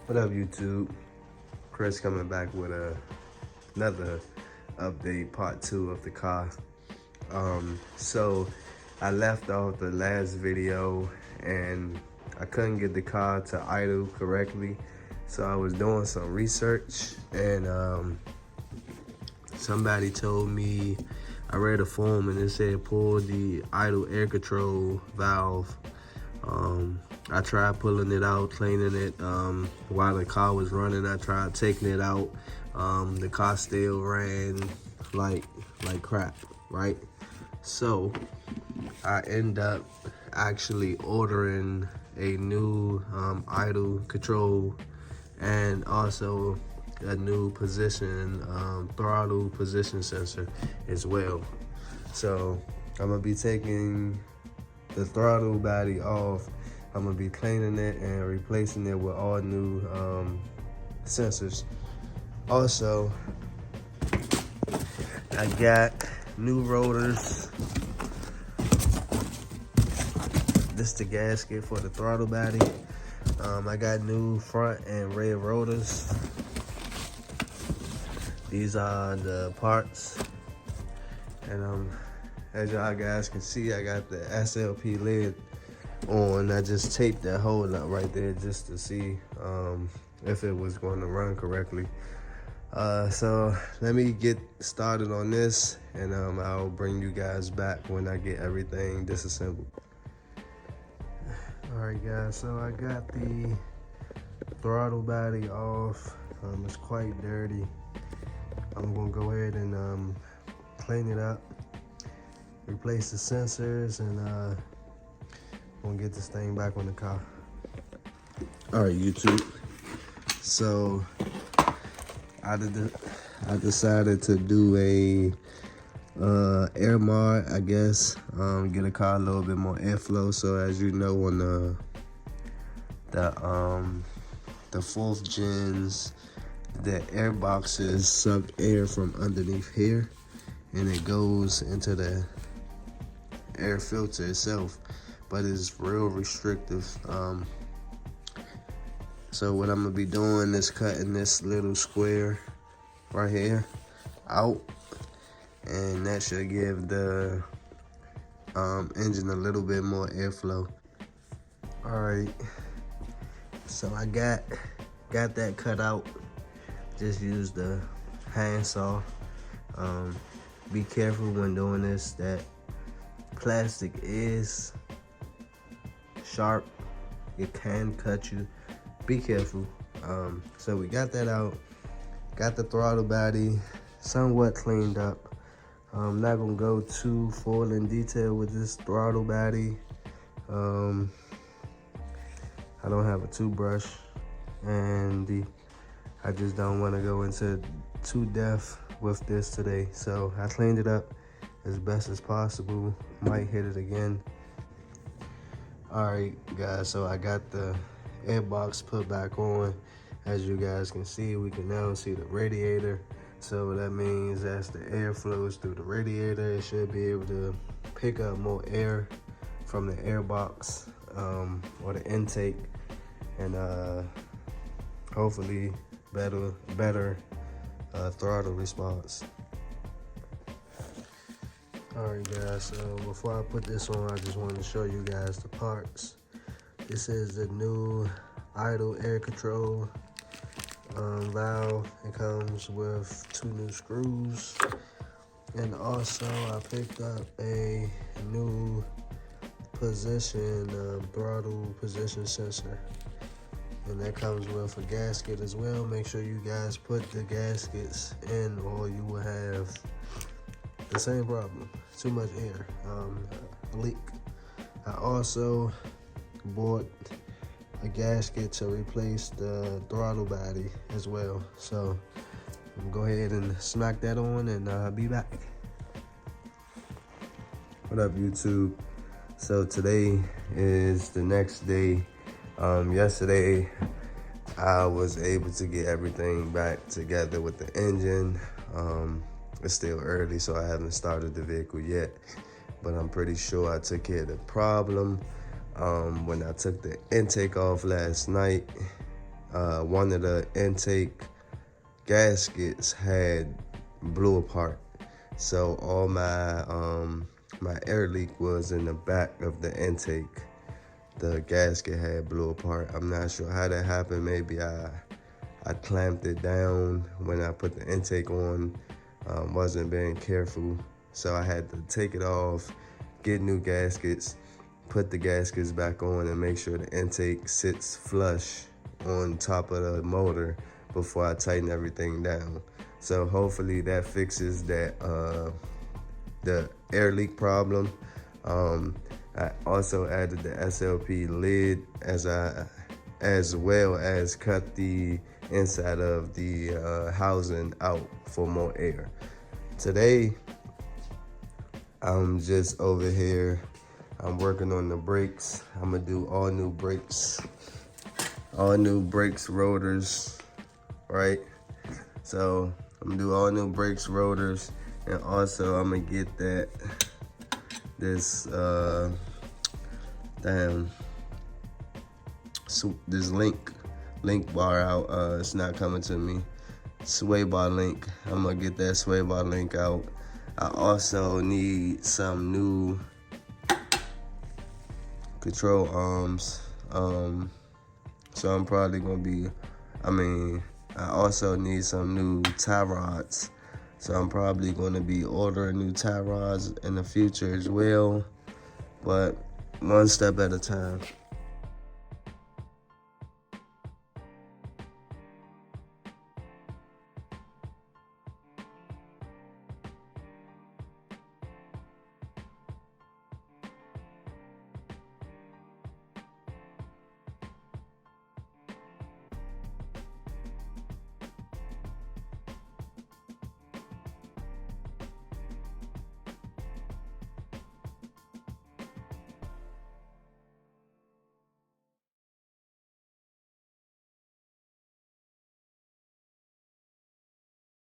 What up, YouTube? Chris coming back with another update, part 2 of the car. So I left off the last video and I couldn't get the car to idle correctly. So I was doing some research and somebody told me, I read a forum and it said pull the idle air control valve. I tried pulling it out, cleaning it while the car was running. I tried taking it out. The car still ran like crap, right? So I end up actually ordering a new idle control and also a new position throttle position sensor as well. So I'm gonna be taking the throttle body off. I'm gonna be cleaning it and replacing it with all new sensors. Also, I got new rotors. This is the gasket for the throttle body. I got new front and rear rotors. These are the parts. And as y'all guys can see, I got the SLP lid on. I just taped that hole up right there just to see if it was going to run correctly. So let me get started on this, and I'll bring you guys back when I get everything disassembled. All right, guys, so I got the throttle body off. It's quite dirty. I'm gonna go ahead and clean it up, replace the sensors, and gonna get this thing back on the car. All right, YouTube. So I decided to do a air mod, I guess. Get a car a little bit more airflow. So as you know, on the fourth gens, the air boxes suck air from underneath here, and it goes into the air filter itself, but it's real restrictive. So what I'm gonna be doing is cutting this little square right here out, and that should give the engine a little bit more airflow. All right, so I got that cut out. Just use the handsaw. Be careful when doing this. That plastic is sharp. It can cut you. Be careful. So we got that out. Got the throttle body somewhat cleaned up. I'm not gonna go too full in detail with this throttle body. I don't have a toothbrush, and I just don't want to go into too depth with this today. So I cleaned it up as best as possible. Might hit it again. All right, guys, so I got the air box put back on. As you guys can see, we can now see the radiator. So that means as the air flows through the radiator, it should be able to pick up more air from the air box or the intake, and hopefully better throttle response. All right, guys, so before I put this on, I just wanted to show you guys the parts. This is the new idle air control valve. It comes with 2 new screws, and also I picked up a new position throttle position sensor, and that comes with a gasket as well. Make sure you guys put the gaskets in, or you will have the same problem: too much air, a leak. I also bought a gasket to replace the throttle body as well. So I'm gonna go ahead and smack that on, and I'll be back. What up, YouTube? So today is the next day. Yesterday I was able to get everything back together with the engine. It's still early, so I haven't started the vehicle yet, but I'm pretty sure I took care of the problem. When I took the intake off last night, one of the intake gaskets had blew apart. So all my air leak was in the back of the intake. The gasket had blew apart. I'm not sure how that happened. Maybe I clamped it down when I put the intake on. Wasn't being careful, so I had to take it off, get new gaskets, put the gaskets back on, and make sure the intake sits flush on top of the motor before I tighten everything down. So hopefully that fixes that the air leak problem. I also added the SLP lid as well as cut the inside of the housing out for more air. Today, I'm just over here. I'm working on the brakes. I'm gonna do all new brakes, rotors, right? So I'm gonna do all new brakes, rotors, and also I'm gonna get this link bar out. It's not coming to me. Sway bar link. I'm gonna get that sway bar link out. I also need some new control arms. So I'm probably gonna be, I also need some new tie rods. So I'm probably gonna be ordering new tie rods in the future as well. But one step at a time.